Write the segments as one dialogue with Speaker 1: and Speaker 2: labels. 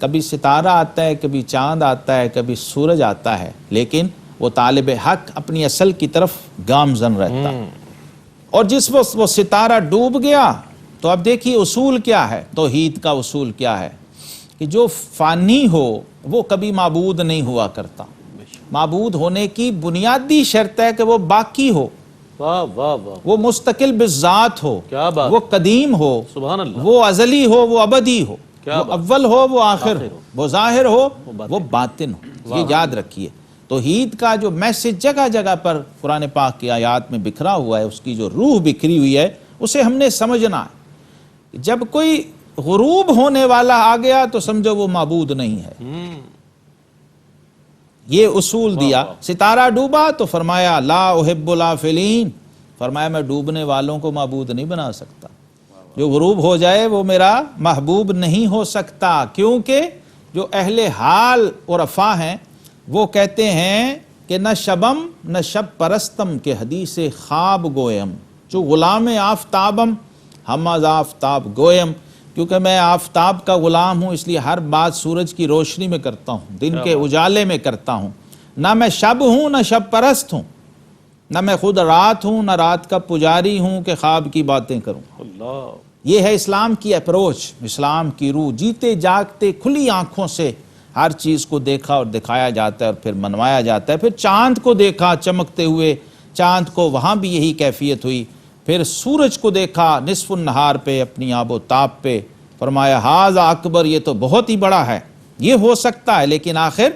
Speaker 1: کبھی ستارہ آتا ہے، کبھی چاند آتا ہے، کبھی سورج آتا ہے، لیکن وہ طالب حق اپنی اصل کی طرف گامزن رہتا ہے۔ اور جس وقت وہ ستارہ ڈوب گیا تو اب دیکھیے اصول کیا ہے، توحید کا اصول کیا ہے کہ جو فانی ہو وہ کبھی معبود نہیں ہوا کرتا۔ معبود ہونے کی بنیادی شرط ہے کہ وہ باقی ہو،
Speaker 2: واہ واہ واہ،
Speaker 1: وہ مستقل بالذات ہو،
Speaker 2: کیا بات،
Speaker 1: وہ قدیم ہو،
Speaker 2: سبحان اللہ،
Speaker 1: وہ ازلی ہو، وہ ابدی ہو،
Speaker 2: کیا
Speaker 1: وہ
Speaker 2: بات،
Speaker 1: اول ہو، وہ آخر ہو، وہ ظاہر ہو، وہ باطن ہو۔
Speaker 2: واہ،
Speaker 1: یہ یاد رکھیے، توحید کا جو میسج جگہ جگہ پر قرآن پاک کی آیات میں بکھرا ہوا ہے، اس کی جو روح بکھری ہوئی ہے، اسے ہم نے سمجھنا ہے۔ جب کوئی غروب ہونے والا آ گیا تو سمجھو وہ معبود نہیں ہے۔ یہ اصول دیا۔ ستارہ ڈوبا تو فرمایا لا احب الافلین، فرمایا میں ڈوبنے والوں کو معبود نہیں بنا سکتا۔ جو غروب ہو جائے وہ میرا محبوب نہیں ہو سکتا، کیونکہ جو اہل حال اور عرفا ہیں وہ کہتے ہیں کہ نہ شبم نہ شب پرستم کے حدیث خواب گویم، جو غلام آفتابم ہم از آفتاب گویم، کیونکہ میں آفتاب کا غلام ہوں، اس لیے ہر بات سورج کی روشنی میں کرتا ہوں، دن کے اجالے میں کرتا ہوں۔ نہ میں شب ہوں نہ شب پرست ہوں، نہ میں خود رات ہوں نہ رات کا پجاری ہوں کہ خواب کی باتیں کروں۔
Speaker 2: اللہ،
Speaker 1: یہ ہے اسلام کی اپروچ، اسلام کی روح۔ جیتے جاگتے کھلی آنکھوں سے ہر چیز کو دیکھا اور دکھایا جاتا ہے اور پھر منوایا جاتا ہے۔ پھر چاند کو دیکھا چمکتے ہوئے، چاند کو وہاں بھی یہی کیفیت ہوئی۔ پھر سورج کو دیکھا نصف النہار پہ اپنی آب و تاب پہ، فرمایا ھذا اکبر، یہ تو بہت ہی بڑا ہے، یہ ہو سکتا ہے، لیکن آخر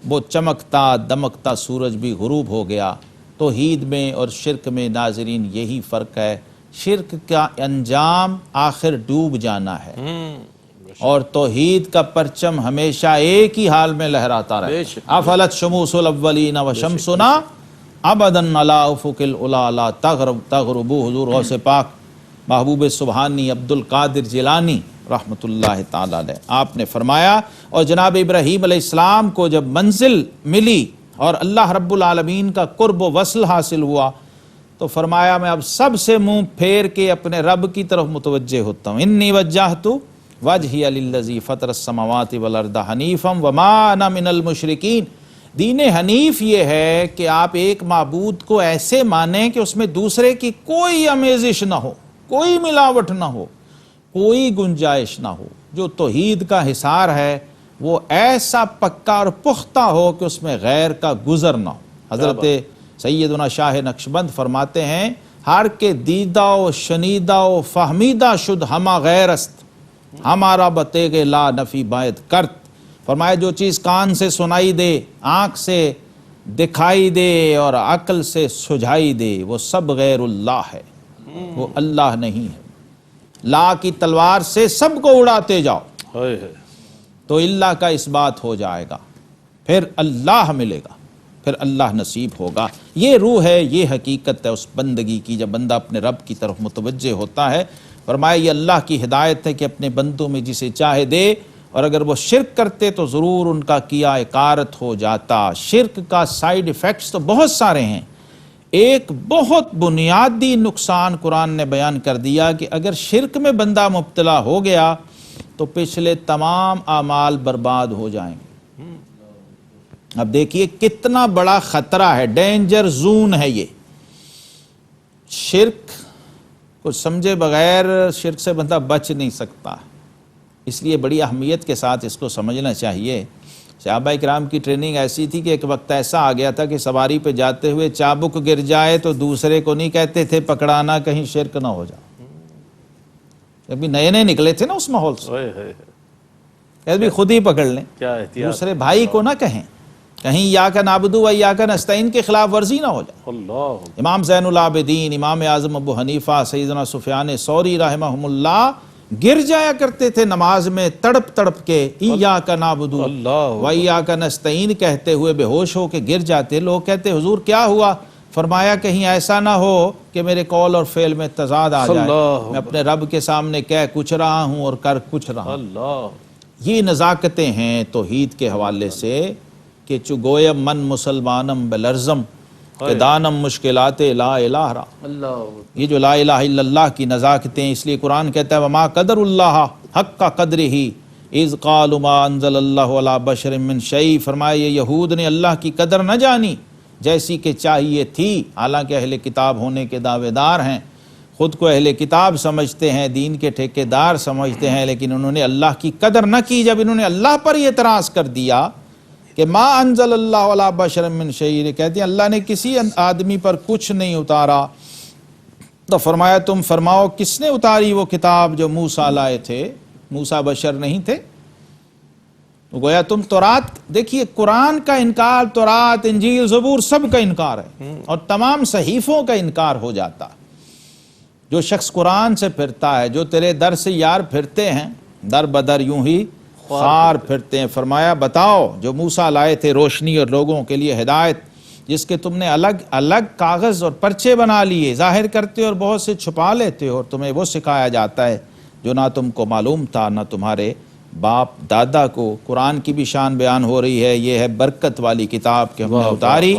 Speaker 1: وہ چمکتا دمکتا سورج بھی غروب ہو گیا۔ توحید میں اور شرک میں ناظرین یہی فرق ہے، شرک کا انجام آخر ڈوب جانا ہے، اور توحید کا پرچم ہمیشہ ایک ہی حال میں لہراتا رہتا ہے۔ افلت شموس الاولین و شمسنا ابدا علی افق العلی لا تغرب، حضور غوث پاک محبوب سبحانی عبد القادر جیلانی رحمۃ اللہ تعالی علیہ، آپ نے فرمایا، اور جناب ابراہیم علیہ السلام کو جب منزل ملی اور اللہ رب العالمین کا قرب و وصل حاصل ہوا تو فرمایا میں اب سب سے منہ پھیر کے اپنے رب کی طرف متوجہ ہوتا ہوں۔ انی وجہت وجہی للذی فطر السماوات والارض حنیفا وما انا من المشرکین۔ دین حنیف یہ ہے کہ آپ ایک معبود کو ایسے مانیں کہ اس میں دوسرے کی کوئی آمیزش نہ ہو، کوئی ملاوٹ نہ ہو، کوئی گنجائش نہ ہو۔ جو توحید کا حصار ہے وہ ایسا پکا اور پختہ ہو کہ اس میں غیر کا گزر نہ ہو۔ حضرت سیدنا شاہ نقشبند فرماتے ہیں ہر کے دیدہ و شنیدہ و فہمیدہ شد ہما غیر است، ہمارا بتیغ لا نفی باید کرت۔ فرمایا جو چیز کان سے سنائی دے، آنکھ سے دکھائی دے اور عقل سے سجھائی دے، وہ سب غیر اللہ ہے، وہ اللہ نہیں ہے۔ لا کی تلوار سے سب کو اڑاتے جاؤ تو اللہ کا اس بات ہو جائے گا، پھر اللہ ملے گا، پھر اللہ نصیب ہوگا۔ یہ روح ہے، یہ حقیقت ہے اس بندگی کی، جب بندہ اپنے رب کی طرف متوجہ ہوتا ہے۔ فرمایا یہ اللہ کی ہدایت ہے کہ اپنے بندوں میں جسے چاہے دے، اور اگر وہ شرک کرتے تو ضرور ان کا کیا اکارت ہو جاتا۔ شرک کا سائیڈ ایفیکٹس تو بہت سارے ہیں۔ ایک بہت بنیادی نقصان قرآن نے بیان کر دیا کہ اگر شرک میں بندہ مبتلا ہو گیا تو پچھلے تمام اعمال برباد ہو جائیں گے۔ اب دیکھیے کتنا بڑا خطرہ ہے، ڈینجر زون ہے یہ۔ شرک کو سمجھے بغیر شرک سے بندہ بچ نہیں سکتا، اس لیے بڑی اہمیت کے ساتھ اس کو سمجھنا چاہیے۔ صحابہ کرام کی ٹریننگ ایسی تھی کہ ایک وقت ایسا آ گیا تھا کہ سواری پہ جاتے ہوئے چابک گر جائے تو دوسرے کو نہیں کہتے تھے پکڑانا کہیں شرک نہ ہو جائے۔ ابھی نئے نئے نکلے تھے نا اس ماحول سے، کہ بھی خود ہی پکڑ لیں، دوسرے بھائی کو نہ کہیں، کہیں یا کا نعبدو و یا کا نستعین کے خلاف ورزی نہ ہو جائے۔ امام زین العابدین، امام اعظم ابو حنیفہ، سیدنا سفیان ثوری رحمہم اللہ گر جایا کرتے تھے نماز میں تڑپ تڑپ کے، ایاک نعبدو و ایاک نستعین کہتے ہوئے بے ہوش ہو کے گر جاتے۔ لوگ کہتے حضور کیا ہوا؟ فرمایا کہیں ایسا نہ ہو کہ میرے قول اور فعل میں تضاد آ جائے، میں اپنے رب کے سامنے کہہ کچھ رہا ہوں اور کر کچھ رہا ہوں۔ یہ نزاکتیں ہیں توحید کے حوالے سے کہ چو گویم من مسلمانم بلرزم کہ دانم مشکلات لا الہ را۔ یہ جو لا الہ الا اللہ کی نزاکتیں، اس لیے قرآن کہتا ہے وما قدر اللہ حق کا قدر ہی اذ قالوا ما انزل اللہ علی بشر من شیء، فرمایا یہ یہود نے اللہ کی قدر نہ جانی جیسی کہ چاہیے تھی، حالانکہ اہل کتاب ہونے کے دعوے دار ہیں، خود کو اہل کتاب سمجھتے ہیں، دین کے ٹھیکیدار سمجھتے ہیں، لیکن انہوں نے اللہ کی قدر نہ کی۔ جب انہوں نے اللہ پر یہ اعتراض کر دیا کہ ما انزل اللہ علی بشر من شیء، کہتے ہیں اللہ نے کسی آدمی پر کچھ نہیں اتارا، تو فرمایا تم فرماؤ کس نے اتاری وہ کتاب جو موسیٰ لائے تھے؟ موسیٰ بشر نہیں تھے؟ تو گویا تم تورات، دیکھیے قرآن کا انکار، تورات، انجیل، زبور سب کا انکار ہے، اور تمام صحیفوں کا انکار ہو جاتا۔ جو شخص قرآن سے پھرتا ہے، جو تیرے در سے یار پھرتے ہیں، در بدر یوں ہی خوار پھرتے ہیں، فرمایا بتاؤ جو موسیٰ لائے تھے روشنی اور لوگوں کے لیے ہدایت، جس کے تم نے الگ الگ کاغذ اور پرچے بنا لیے، ظاہر کرتے اور بہت سے چھپا لیتے ہو، اور تمہیں وہ سکھایا جاتا ہے جو نہ تم کو معلوم تھا نہ تمہارے باپ دادا کو۔ قرآن کی بھی شان بیان ہو رہی ہے، یہ ہے برکت والی کتاب کہ ہم نے اتاری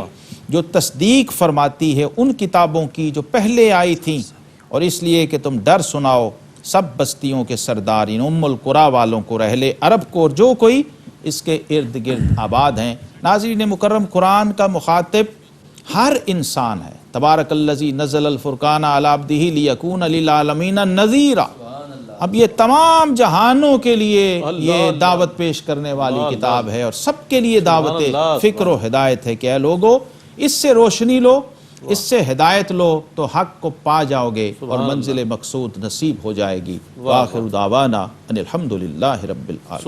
Speaker 1: جو تصدیق فرماتی ہے ان کتابوں کی جو پہلے آئی تھیں، اور اس لیے کہ تم ڈر سناؤ سب بستیوں کے سردار، ان ام القریٰ والوں کو، اہل عرب کو، اور جو کوئی اس کے ارد گرد آباد ہیں۔ ناظرین مکرم، قرآن کا مخاطب ہر انسان ہے۔ تبارک الذی نزل الفرقان علی عبدہ لیکون للعالمین نذیرا، اب یہ تمام جہانوں کے لیے یہ دعوت پیش کرنے والی کتاب ہے، اور سب کے لیے دعوت فکر و ہدایت ہے کہ اے لوگو اس سے روشنی لو، اس سے ہدایت لو تو حق کو پا جاؤ گے اور منزل مقصود نصیب ہو جائے گی۔ وآخر دعوانا ان الحمدللہ رب العالمین۔